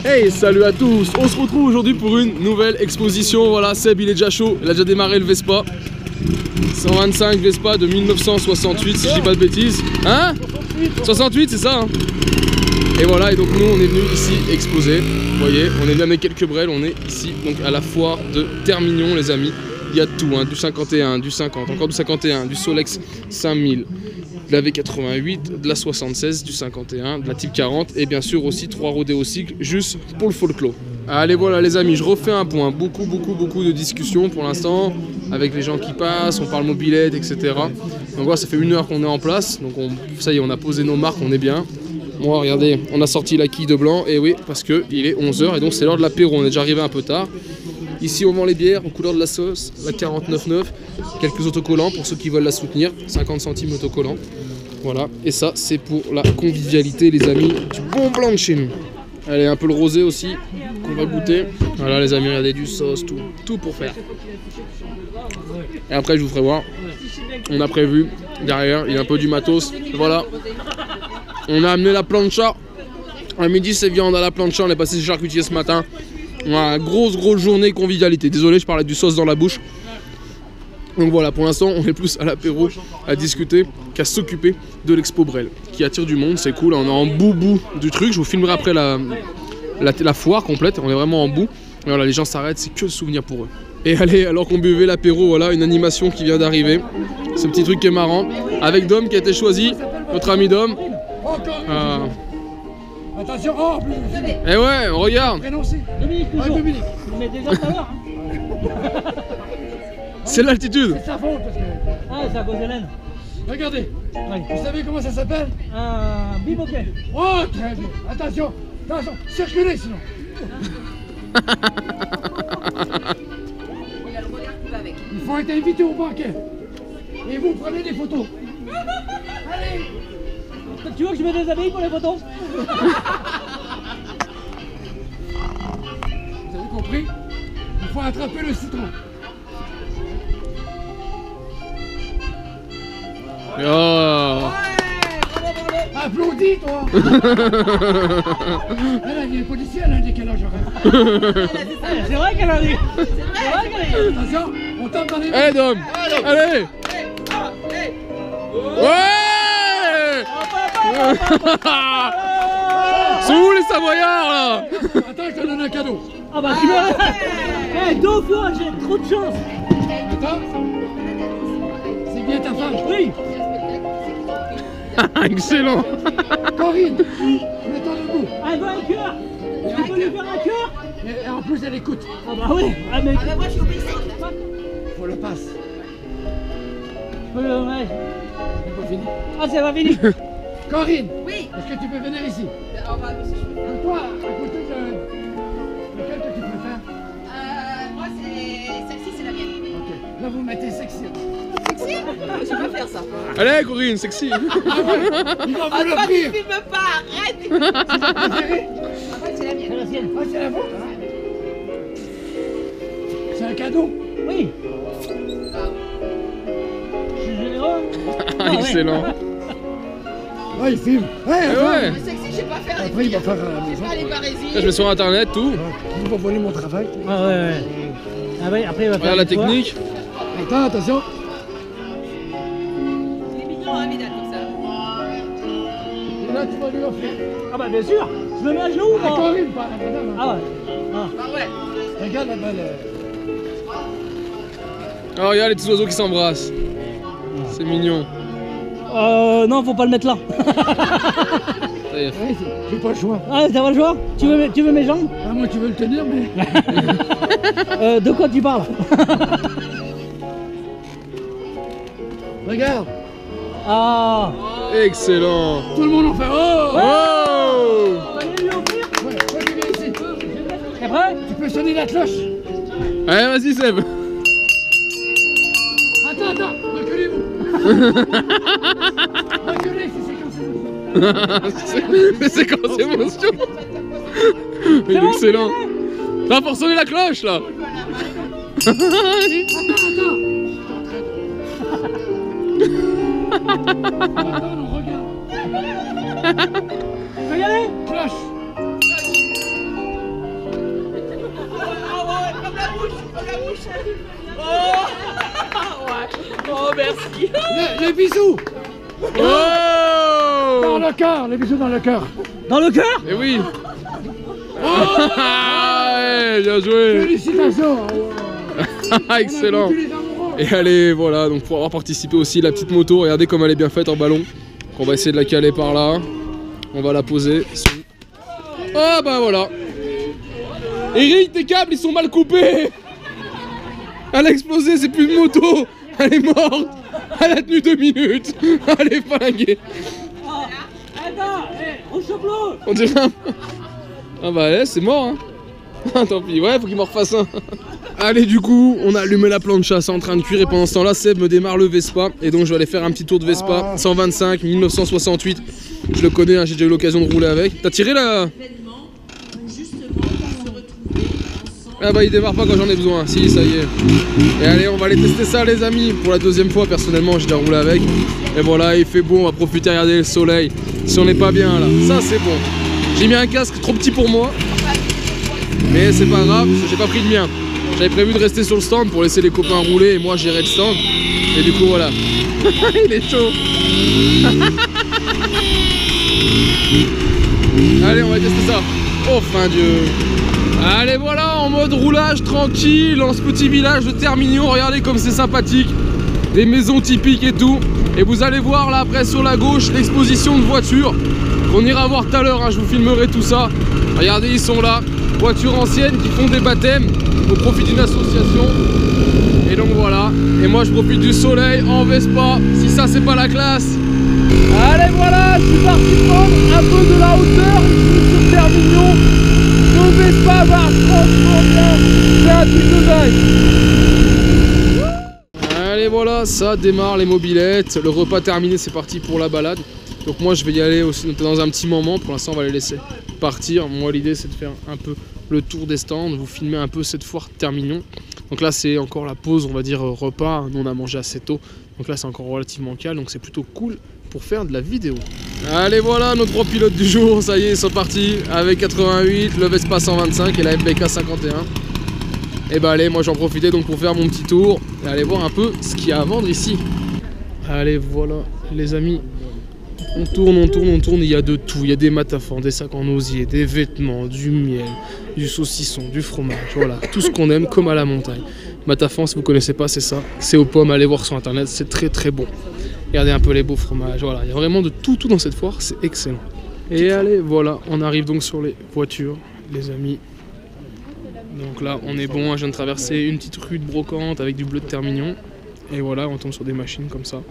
Hey, salut à tous. On se retrouve aujourd'hui pour une nouvelle exposition. Voilà, Seb il est déjà chaud, il a déjà démarré le Vespa 125 Vespa de 1968 si je dis pas de bêtises. Hein? 68 c'est ça hein. Et voilà, et donc nous on est venu ici exposer. Vous voyez, on est venu avec quelques brels. On est ici donc à la foire de Termignon les amis. Il y a de tout, hein, du 51, du 50, encore du 51, du Solex 5000, de la V88, de la 76, du 51, de la Type 40 et bien sûr aussi 3 rodéos cycles juste pour le folklore. Allez voilà les amis, je refais un point, beaucoup de discussions pour l'instant avec les gens qui passent, on parle mobilette etc. Donc voilà, ça fait 1 heure qu'on est en place, donc ça y est on a posé nos marques, on est bien. Moi regardez, on a sorti la quille de blanc et oui parce que il est 11 h et donc c'est l'heure de l'apéro, on est déjà arrivé un peu tard. Ici on vend les bières aux couleurs de la sauce, la 49,9, quelques autocollants pour ceux qui veulent la soutenir, 50 centimes autocollants. Voilà, et ça c'est pour la convivialité les amis, du bon blanc de chez nous. Allez, un peu le rosé aussi, qu'on va goûter. Voilà les amis, regardez du sauce, tout pour faire. Et après je vous ferai voir, on a prévu, derrière, il y a un peu du matos, voilà. On a amené la plancha, à midi c'est viande à la plancha, on est passé chez charcutier ce matin. Voilà, grosse journée convivialité. Désolé, je parlais du sauce dans la bouche. Donc voilà, pour l'instant, on est plus à l'apéro, à discuter, qu'à s'occuper de l'expo Brel, qui attire du monde, c'est cool. On est en bout du truc. Je vous filmerai après la foire complète. On est vraiment en bout. Et voilà, les gens s'arrêtent, c'est que le souvenir pour eux. Et allez, alors qu'on buvait l'apéro, voilà, une animation qui vient d'arriver. Ce petit truc qui est marrant, avec Dom qui a été choisi, notre ami Dom. Attention, oh, plus. Eh ouais, on regarde. Dominique, toujours. Dominique. Mais déjà tout à l'heure. C'est l'altitude. C'est sa faute parce que. Ah, c'est à cause d'Hélène. Regardez. Oui. Vous savez comment ça s'appelle? Un biboquet. Oh, très bien. Attention, circulez sinon. Il faut être invité au banquet. Et vous prenez des photos. Allez. Tu veux que je me déshabille pour les photos? Vous avez compris? Il faut attraper le citron. Oh. Applaudis toi. Elle a dit les policiers, elle a dit quel âge j'aurais. C'est vrai qu'elle a dit. C'est vrai qu'elle a dit. Attention, on tape dans les... Allez Dom. Allez. Ouais. C'est où les Savoyards là? Attends, je te donne un cadeau. Ah bah tu m'as... Eh, 2 fois, j'ai trop de chance. Attends. C'est bien ta femme? Oui. Excellent. Corinne, mets-toi debout. Elle veut un cœur. Tu peux lui faire un cœur? Et en plus, elle écoute. Ah bah oui. Ah mais moi je suis obéissante. Faut le passe. Je peux le... Ouais. C'est pas fini. Ah c'est pas fini. Corinne, Oui. est-ce que tu peux venir ici? On va monsieur. Toi, à côté de... Lequel que tu préfères? Moi c'est celle-ci, c'est la mienne. Ok. Là, vous mettez sexy. Sexy? Je vais pas faire ça. Allez Corinne, sexy. Ah ouais, il va vous Ah, tu l'offrir. filmes pas, arrête. Préféré? Ouais, c'est la mienne. C'est la sienne. Ah, c'est la vôtre, hein? C'est un cadeau? Oui. Je suis généreux. Excellent. Ah, il filme. Ouais, Ouais. Le sexy, je sais pas faire. Après, il va faire à la maison. Pas les barésies. Là, je mets sur internet tout. Il va voler mon travail. Ah ouais. Ah ouais, après il va faire Regarde la une fois. technique. Attends, attention. C'est mignon, hein, Vidal, comme ça. Et là, tu vas lui offrir. Ah bah bien sûr. Je me mets à genoux ou Ah, pas? Corinne, pas la madame. Hein. Ah ouais. Ah. Ah ouais. Regarde la belle. Oh regarde les petits oiseaux qui s'embrassent. C'est mignon. Non, faut pas le mettre là. Ça y est. Ouais, j'ai pas le choix. Ah, t'as pas le choix? Tu veux mes jambes? Ah, moi, tu veux le tenir, mais. De quoi tu parles? Regarde. Ah. Excellent. Tout le monde en fait. Oh! Oh. Allez lui offrir. Ouais, toi, tu viens ici. T'es prêt? Tu peux sonner la cloche. Allez vas-y Seb. Attends, reculez-vous. Reculez, c'est Les séquences émotions. Il est excellent. Là pour sonner la cloche là. Attends. Attends, on regarde. Tu veux y aller? Cloche. Oh, merci. Les bisous. Oh! Dans le cœur, les bisous dans le cœur. Dans le cœur? Eh oui! Ouais, bien joué! Félicitations. Excellent! On a battu les amoureux. Et allez, voilà, donc pour avoir participé aussi, la petite moto, regardez comme elle est bien faite en ballon. On va essayer de la caler par là. On va la poser. Ah bah voilà! Eric, tes câbles ils sont mal coupés! Elle a explosé, c'est plus une moto! Elle est morte! Elle a tenu 2 minutes! Elle est flinguée! Attends, rechauffe-le. On dirait un... Ah bah ouais, c'est mort hein. Tant pis, ouais, faut qu'il m'en refasse un. Allez, du coup, on a allumé la plancha, c'est en train de cuire et pendant ce temps là, Seb me démarre le Vespa. Et donc je vais aller faire un petit tour de Vespa, 125, 1968. Je le connais, hein, j'ai déjà eu l'occasion de rouler avec. T'as tiré là? Ah bah il démarre pas quand j'en ai besoin, si ça y est. Et allez, on va aller tester ça les amis. Pour la 2e fois, personnellement j'ai déjà roulé avec. Et voilà, il fait beau, on va profiter, regarder le soleil. Si on n'est pas bien là, ça c'est bon. J'ai mis un casque trop petit pour moi. Mais c'est pas grave, parce que j'ai pas pris le mien. J'avais prévu de rester sur le stand pour laisser les copains rouler et moi gérer le stand. Et du coup voilà. Il est chaud. Allez, on va tester ça. Oh fin Dieu. Allez voilà, en mode roulage tranquille dans ce petit village de Termignon. Regardez comme c'est sympathique. Des maisons typiques et tout. Et vous allez voir là après sur la gauche l'exposition de voitures qu'on ira voir tout à l'heure, hein, je vous filmerai tout ça. Regardez, ils sont là. Voitures anciennes qui font des baptêmes au profit d'une association. Et donc voilà. Et moi je profite du soleil en Vespa. Si ça c'est pas la classe. Allez voilà, je suis parti prendre un peu de la hauteur ici sur Termignon. Le Vespa marche franchement bien. C'est un truc de dingue. Allez voilà, ça démarre les mobilettes. Le repas terminé, c'est parti pour la balade. Donc moi je vais y aller aussi dans un petit moment. Pour l'instant on va les laisser partir. Moi l'idée c'est de faire un peu le tour des stands, vous filmer un peu cette foire Termignon. Donc là c'est encore la pause, on va dire repas. Nous on a mangé assez tôt. Donc là c'est encore relativement calme. Donc c'est plutôt cool pour faire de la vidéo. Allez voilà nos 3 pilotes du jour. Ça y est, ils sont partis avec 88, le Vespa 125 et la FBK 51. Et bah allez, moi j'en profitais donc pour faire mon petit tour et aller voir un peu ce qu'il y a à vendre ici. Allez voilà les amis. On tourne, il y a de tout, il y a des matafans, des sacs en osier, des vêtements, du miel, du saucisson, du fromage, voilà, tout ce qu'on aime comme à la montagne. Matafan, si vous connaissez pas, c'est ça, c'est aux pommes, allez voir sur internet, c'est très très bon. Regardez un peu les beaux fromages, voilà, il y a vraiment de tout dans cette foire, c'est excellent. Et allez, voilà, on arrive donc sur les voitures, les amis. Donc là, on est bon, je viens de traverser une petite rue de brocante avec du bleu de Termignon. Et voilà, on tombe sur des machines comme ça.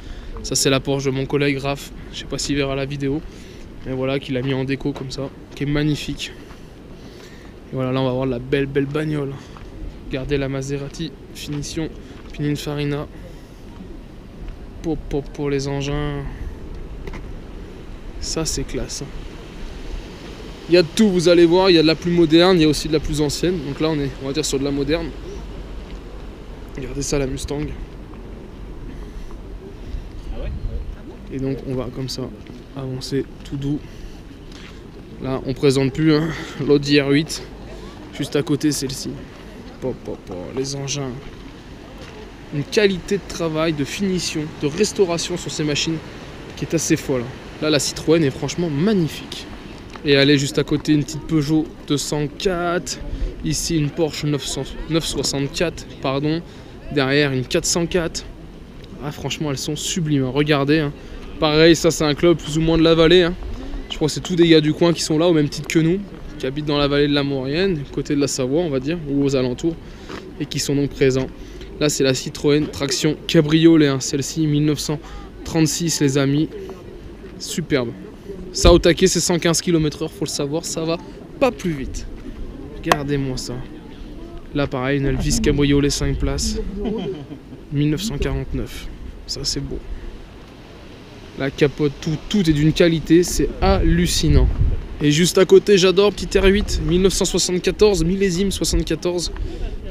Ça c'est la Porsche de mon collègue Raph, je sais pas s'il verra la vidéo. Mais voilà, qu'il a mis en déco comme ça, qui est magnifique. Et voilà, là on va voir la belle bagnole. Regardez la Maserati, finition Pininfarina. Pour les engins. Ça c'est classe. Il y a de tout, vous allez voir, il y a de la plus moderne, il y a aussi de la plus ancienne. Donc là on est, on va dire, sur de la moderne. Regardez ça, la Mustang. Et donc on va comme ça avancer tout doux. Là on présente plus hein, l'Audi R8. Juste à côté celle-ci. Les engins. Une qualité de travail, de finition, de restauration sur ces machines qui est assez folle. Là la Citroën est franchement magnifique. Et elle est juste à côté une petite Peugeot 204. Ici une Porsche 964 pardon. Derrière une 404. Ah franchement elles sont sublimes, regardez hein. Pareil, ça c'est un club plus ou moins de la vallée hein. Je crois que c'est tous des gars du coin qui sont là, au même titre que nous, qui habitent dans la vallée de la Maurienne, du côté de la Savoie on va dire, ou aux alentours, et qui sont donc présents. Là c'est la Citroën traction cabriolet hein. Celle-ci 1936 les amis. Superbe. Ça au taquet c'est 115 km/h, faut le savoir, ça va pas plus vite. Regardez-moi ça. Là pareil, une Elvis cabriolet 5 places. 1949. Ça c'est beau. La capote, tout est d'une qualité, c'est hallucinant. Et juste à côté, j'adore, petit R8, 1974, millésime 74.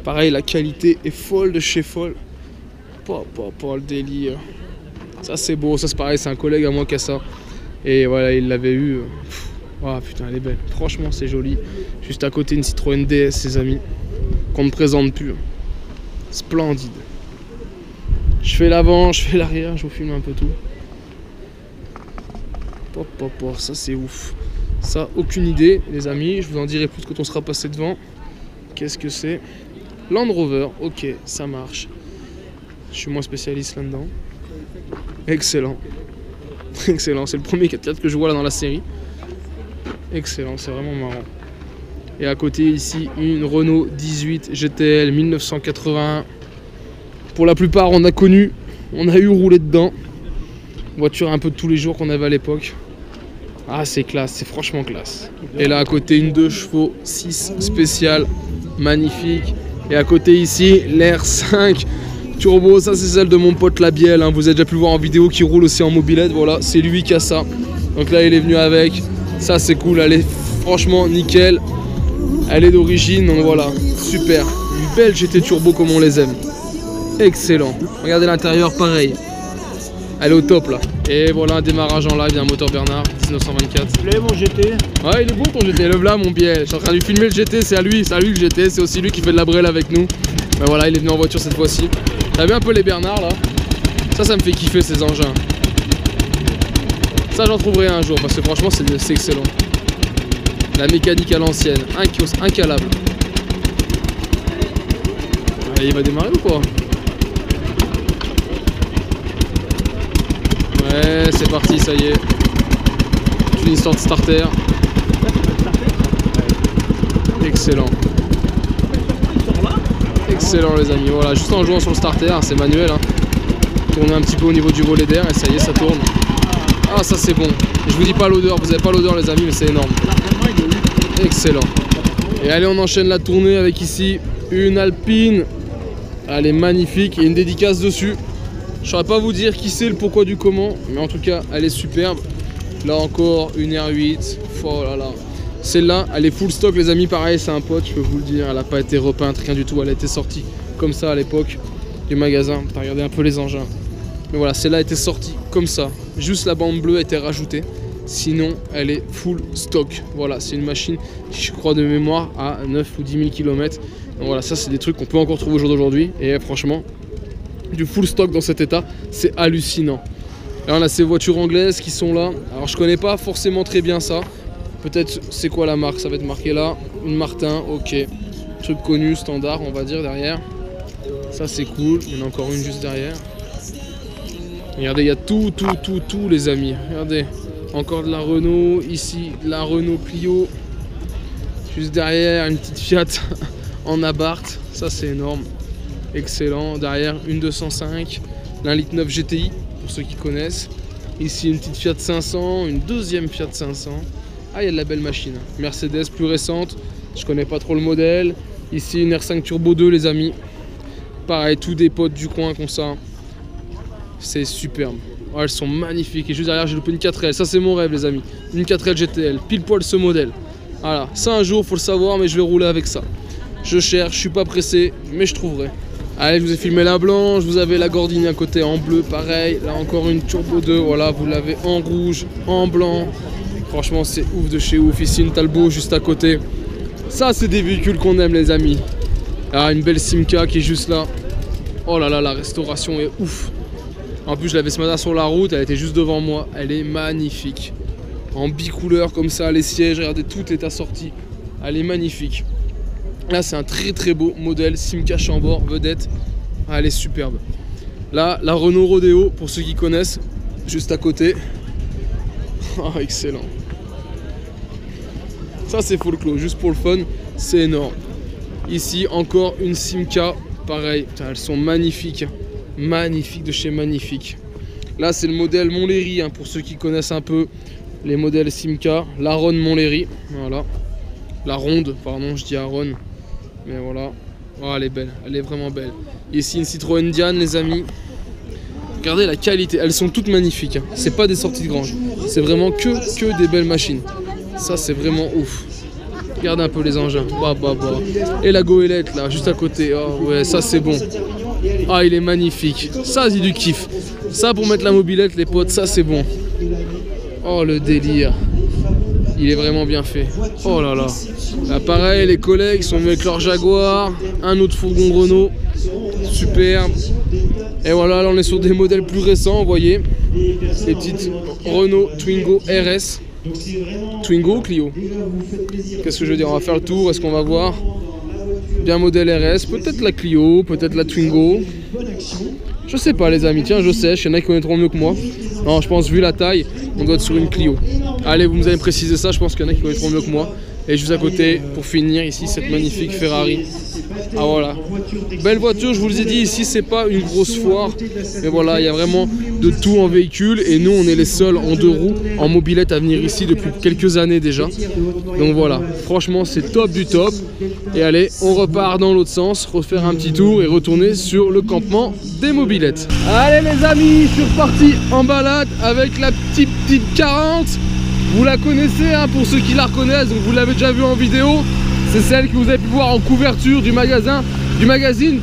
Pareil, la qualité est folle de chez folle. Pas le délire. Ça c'est beau, ça c'est pareil, c'est un collègue à moi qui a ça. Et voilà, il l'avait eu. Oh putain, elle est belle. Franchement, c'est joli. Juste à côté, une Citroën DS, ses amis. Qu'on ne présente plus. Splendide. Je fais l'avant, je fais l'arrière, je vous filme un peu tout. Pop, pop, pop, ça c'est ouf. Ça, aucune idée, les amis. Je vous en dirai plus quand on sera passé devant. Qu'est-ce que c'est? Land Rover, ok, ça marche. Je suis moins spécialiste là-dedans. Excellent. Excellent, c'est le premier 4x4 que je vois là dans la série. Excellent, c'est vraiment marrant. Et à côté ici, une Renault 18 GTL 1981. Pour la plupart, on a connu, on a eu roulé dedans. Voiture un peu de tous les jours qu'on avait à l'époque. Ah, c'est classe, c'est franchement classe. Et là à côté, une 2 chevaux 6 spéciale, magnifique. Et à côté ici, l'R5 Turbo, ça c'est celle de mon pote Labiel, hein. Vous avez déjà pu le voir en vidéo, qui roule aussi en mobilette. Voilà, c'est lui qui a ça. Donc là, il est venu avec. Ça c'est cool, elle est franchement nickel. Elle est d'origine, donc voilà, super. Une belle GT Turbo comme on les aime. Excellent. Regardez l'intérieur, pareil. Elle est au top là. Et voilà un démarrage en live d'un moteur Bernard 1924. Tu l'as mon GT? Ouais, il est bon ton GT, le là mon biais. Je suis en train de lui filmer le GT, c'est à lui le GT, c'est aussi lui qui fait de la brêle avec nous. Mais voilà, il est venu en voiture cette fois-ci. T'as vu un peu les Bernard là? Ça me fait kiffer ces engins. Ça j'en trouverai un jour parce que franchement c'est excellent. La mécanique à l'ancienne, incalable. Allez, il va démarrer ou quoi? Ouais, c'est parti, ça y est. C'est une histoire de starter. Excellent. Excellent les amis, voilà, juste en jouant sur le starter, c'est manuel. Hein. Tournez un petit peu au niveau du volet d'air et ça y est, ça tourne. Ah, ça c'est bon. Je vous dis pas l'odeur, vous avez pas l'odeur les amis, mais c'est énorme. Excellent. Et allez, on enchaîne la tournée avec ici une Alpine. Elle est magnifique et une dédicace dessus. Je saurais pas vous dire qui c'est, le pourquoi du comment, mais en tout cas elle est superbe. Là encore une R8. Oh là là. Celle-là, elle est full stock les amis, pareil, c'est un pote, je peux vous le dire. Elle n'a pas été repeinte, rien du tout. Elle a été sortie comme ça à l'époque du magasin. Regardez un peu les engins. Mais voilà, celle-là a été sortie comme ça. Juste la bande bleue a été rajoutée. Sinon, elle est full stock. Voilà, c'est une machine, je crois de mémoire, à 9 ou 10 000 km. Donc voilà, ça c'est des trucs qu'on peut encore trouver au jour d'aujourd'hui. Et franchement, du full stock dans cet état, c'est hallucinant. Là on a ces voitures anglaises qui sont là. Alors je connais pas forcément très bien ça. Peut-être c'est quoi la marque, ça va être marqué là. Une Martin, ok. Truc connu, standard on va dire derrière. Ça c'est cool, il y en a encore une juste derrière. Regardez, il y a tout les amis. Regardez, encore de la Renault, ici la Renault Clio. Juste derrière une petite Fiat en Abarth, ça c'est énorme. Excellent, derrière une 205, l'un litre 9 GTI pour ceux qui connaissent. Ici une petite Fiat 500, une deuxième Fiat 500. Ah, il y a de la belle machine. Mercedes plus récente, je connais pas trop le modèle. Ici une R5 Turbo 2 les amis. Pareil, tous des potes du coin comme ça. C'est superbe. Oh, elles sont magnifiques. Et juste derrière j'ai loupé une 4L, ça c'est mon rêve les amis. Une 4L GTL, pile poil ce modèle. Voilà, ça un jour faut le savoir, mais je vais rouler avec ça. Je cherche, je suis pas pressé, mais je trouverai. Allez, je vous ai filmé la blanche, vous avez la Gordini à côté en bleu, pareil. Là encore une Turbo 2, voilà, vous l'avez en rouge, en blanc. Franchement, c'est ouf de chez ouf. Ici, une Talbot juste à côté. Ça, c'est des véhicules qu'on aime, les amis. Ah, une belle Simca qui est juste là. Oh là là, la restauration est ouf. En plus, je l'avais ce matin sur la route, elle était juste devant moi. Elle est magnifique. En bicouleur comme ça, les sièges, regardez tout est assorti. Elle est magnifique. Là, c'est un très beau modèle Simca Chambord vedette. Ah, elle est superbe. Là, la Renault Rodeo, pour ceux qui connaissent, juste à côté. Oh, excellent. Ça, c'est full clos, juste pour le fun, c'est énorme. Ici, encore une Simca, pareil. Putain, elles sont magnifiques. Magnifiques de chez magnifique. Là, c'est le modèle Montlhéry, hein, pour ceux qui connaissent un peu les modèles Simca. La Ronde Montlhéry, voilà. La Ronde, pardon, je dis Aron. Mais voilà, oh, elle est belle, elle est vraiment belle. Ici une Citroën Diane les amis. Regardez la qualité, elles sont toutes magnifiques. Hein. C'est pas des sorties de grange, c'est vraiment que des belles machines. Ça c'est vraiment ouf. Regardez un peu les engins. Et la goélette là, juste à côté. Oh ouais, ça c'est bon. Ah, il est magnifique. Ça c'est du kiff. Ça pour mettre la mobilette les potes, ça c'est bon. Oh le délire. Il est vraiment bien fait. Oh là là. Là pareil, les collègues sont venus avec leur Jaguar. Un autre fourgon Renault. superbe. Et voilà, là on est sur des modèles plus récents, vous voyez. Les petites Renault Twingo RS. Twingo ou Clio? Qu'est-ce que je veux dire? On va faire le tour, est-ce qu'on va voir? Bien modèle RS, peut-être la Clio, peut-être la Twingo. Je sais pas les amis, tiens je sais, il y en a qui connaîtront mieux que moi. Non, je pense vu la taille, on doit être sur une Clio. Allez, vous allez me préciser ça, je pense qu'il y en a qui connaîtront mieux que moi. Et juste à côté, pour finir, ici, cette magnifique Ferrari. Ah voilà, belle voiture, je vous le ai dit, ici c'est pas une grosse foire. Mais voilà, il y a vraiment de tout en véhicule. Et nous, on est les seuls en 2 roues, en mobilette à venir ici depuis quelques années déjà. Donc voilà, franchement c'est top du top. Et allez, on repart dans l'autre sens, refaire un petit tour et retourner sur le campement des mobilettes. Allez les amis, je suis reparti en balade avec la petite 40. Vous la connaissez hein, pour ceux qui la reconnaissent, donc vous l'avez déjà vue en vidéo. C'est celle que vous avez pu voir en couverture du magazine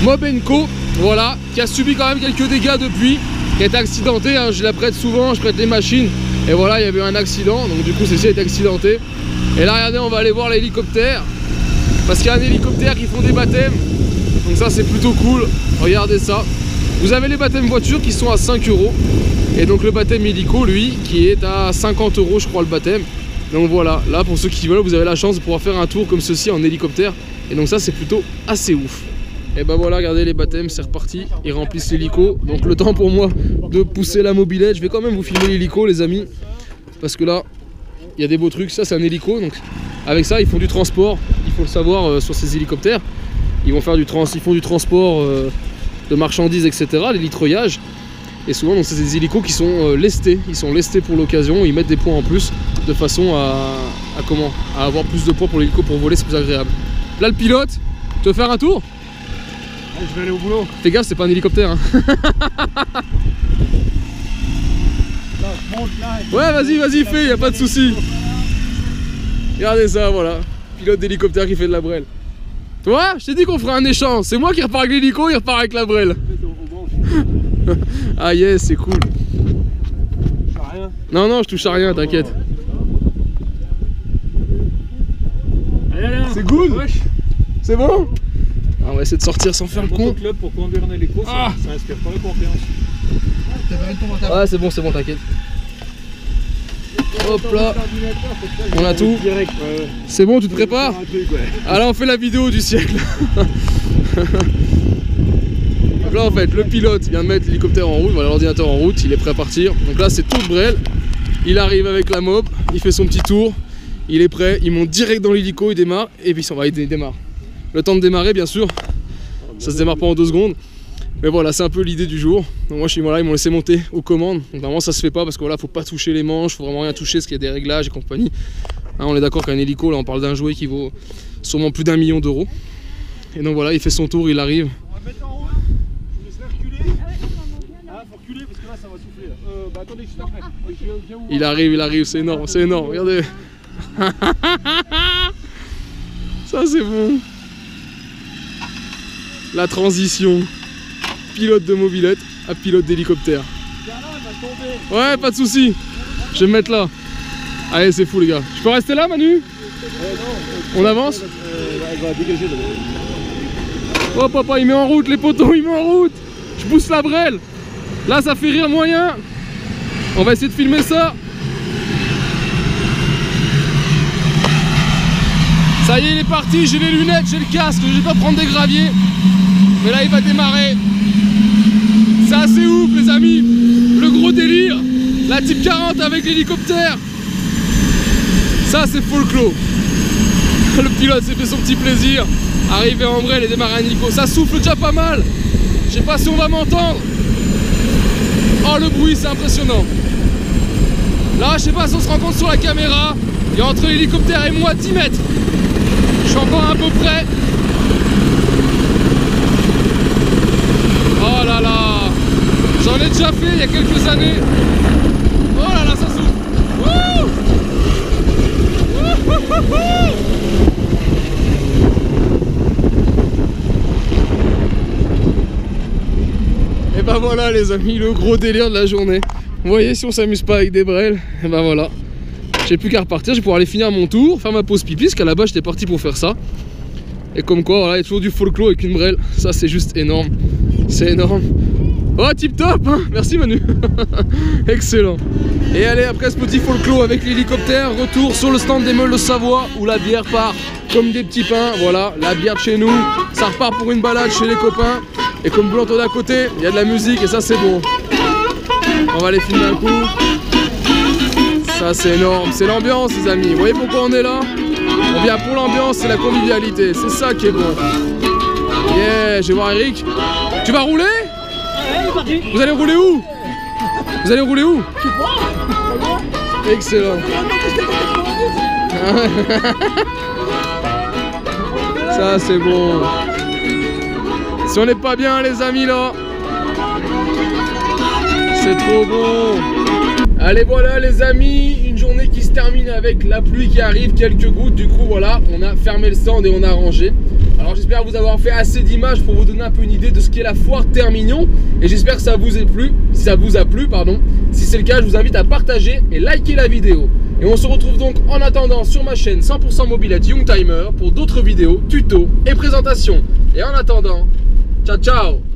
Mob & Co. Voilà, qui a subi quand même quelques dégâts depuis, qui a été accidentée, hein, je la prête souvent, je prête les machines. Et voilà, il y avait un accident, donc du coup celle-ci a été accidentée. Et là regardez, on va aller voir l'hélicoptère. Parce qu'il y a un hélicoptère qui font des baptêmes. Donc ça c'est plutôt cool, regardez ça. Vous avez les baptêmes voitures qui sont à 5 €. Et donc le baptême hélico, lui, qui est à 50 € je crois le baptême. Donc voilà, là pour ceux qui veulent, vous avez la chance de pouvoir faire un tour comme ceci en hélicoptère. Et donc ça c'est plutôt assez ouf. Et ben voilà, regardez les baptêmes, c'est reparti. Ils remplissent l'hélico. Donc le temps pour moi de pousser la mobilette. Je vais quand même vous filmer l'hélico les amis. Parce que là, il y a des beaux trucs. Ça c'est un hélico. Donc avec ça ils font du transport. Il faut le savoir sur ces hélicoptères. Ils font du transport de marchandises, etc. Les litreuillages. Et souvent donc c'est des hélicos qui sont lestés. Ils sont lestés pour l'occasion, ils mettent des poids en plus de façon à avoir plus de poids pour l'hélico pour voler, c'est plus agréable. Là le pilote, tu veux faire un tour? Ouais, je vais aller au boulot. Fais gaffe, c'est pas un hélicoptère hein. Ouais vas-y fais, y a pas de souci. Regardez ça, voilà. Pilote d'hélicoptère qui fait de la brêle. Toi, je t'ai dit qu'on ferait un échange. C'est moi qui repars avec l'hélico, il repart avec la brêle. Ah yes, c'est cool. Non, je touche à rien, t'inquiète. C'est good. C'est bon. Ah, on va essayer de sortir sans faire le con. Club pour conduire un hélico, ça inspire pas la confiance. Ouais, c'est bon, t'inquiète. Hop là, on a tout. C'est bon, tu te prépares? Ah là, on fait la vidéo du siècle. Là en fait le pilote vient de mettre l'hélicoptère en route, voilà l'ordinateur en route, il est prêt à partir. Donc là c'est tout brel, il arrive avec la mob, il fait son petit tour, il est prêt, il monte direct dans l'hélico, il démarre et puis il démarre. Le temps de démarrer bien sûr, ça se démarre pas en 2 secondes. Mais voilà, c'est un peu l'idée du jour. Donc moi je suis voilà, ils m'ont laissé monter aux commandes. Donc normalement ça se fait pas parce que voilà, faut pas toucher les manches, faut vraiment rien toucher parce qu'il y a des réglages et compagnie. Hein, on est d'accord qu'un hélico, là on parle d'un jouet qui vaut sûrement plus d'1 million d'euros. Et donc voilà, il fait son tour, il arrive. Attendez, je suis après. Il arrive, c'est énorme, regardez. Ça c'est bon. La transition. Pilote de mobilette à pilote d'hélicoptère. Ouais, pas de souci. Je vais me mettre là. Allez, c'est fou les gars. Je peux rester là Manu? On avance? Oh papa, il met en route les poteaux, il met en route. Je pousse la brêle. Là ça fait rire moyen. On va essayer de filmer ça. Ça y est, il est parti, j'ai les lunettes, j'ai le casque, je vais pas prendre des graviers. Mais là il va démarrer. C'est assez ouf les amis. Le gros délire. La Type 40 avec l'hélicoptère. Ça c'est folklore. Le pilote s'est fait son petit plaisir. Arrivé en brêle et démarrer un hélico. Ça souffle déjà pas mal. Je sais pas si on va m'entendre. Oh le bruit c'est impressionnant. Là je sais pas si on se rend compte sur la caméra. Il y a entre l'hélicoptère et moi 10 mètres. Je suis encore à peu près. Oh là là. J'en ai déjà fait il y a quelques années. Oh là là ça souffle. Wouh. Et ben voilà les amis, le gros délire de la journée. Vous voyez, si on s'amuse pas avec des brêles, et ben voilà. J'ai plus qu'à repartir, je vais pouvoir aller finir mon tour, faire ma pause pipi, parce qu'à la base j'étais parti pour faire ça. Et comme quoi, voilà, il y a toujours du folklore avec une brelle. Ça, c'est juste énorme. C'est énorme. Oh, tip top, hein. Merci Manu. Excellent. Et allez, après ce petit folklore avec l'hélicoptère, retour sur le stand des Meules de Savoie où la bière part comme des petits pains. Voilà, la bière de chez nous. Ça repart pour une balade chez les copains. Et comme vous l'entendez à côté, il y a de la musique et ça, c'est bon. On va les filmer un coup. Ça, c'est énorme. C'est l'ambiance, les amis. Vous voyez pourquoi on est là? On vient pour l'ambiance et la convivialité. C'est ça qui est bon. Yeah, je vais voir Eric. Tu vas rouler? Vous allez rouler où? Vous allez rouler où? Excellent. Ça c'est bon. Si on n'est pas bien les amis là, c'est trop bon. Allez voilà les amis, une journée qui se termine avec la pluie qui arrive, quelques gouttes. Du coup voilà, on a fermé le stand et on a rangé. Alors j'espère vous avoir fait assez d'images pour vous donner un peu une idée de ce qu'est la foire Terre-Mignon. Et j'espère que ça vous a plu, pardon. Si c'est le cas, je vous invite à partager et liker la vidéo. Et on se retrouve donc en attendant sur ma chaîne 100% Mobilette Youngtimer pour d'autres vidéos, tutos et présentations. Et en attendant, ciao ciao.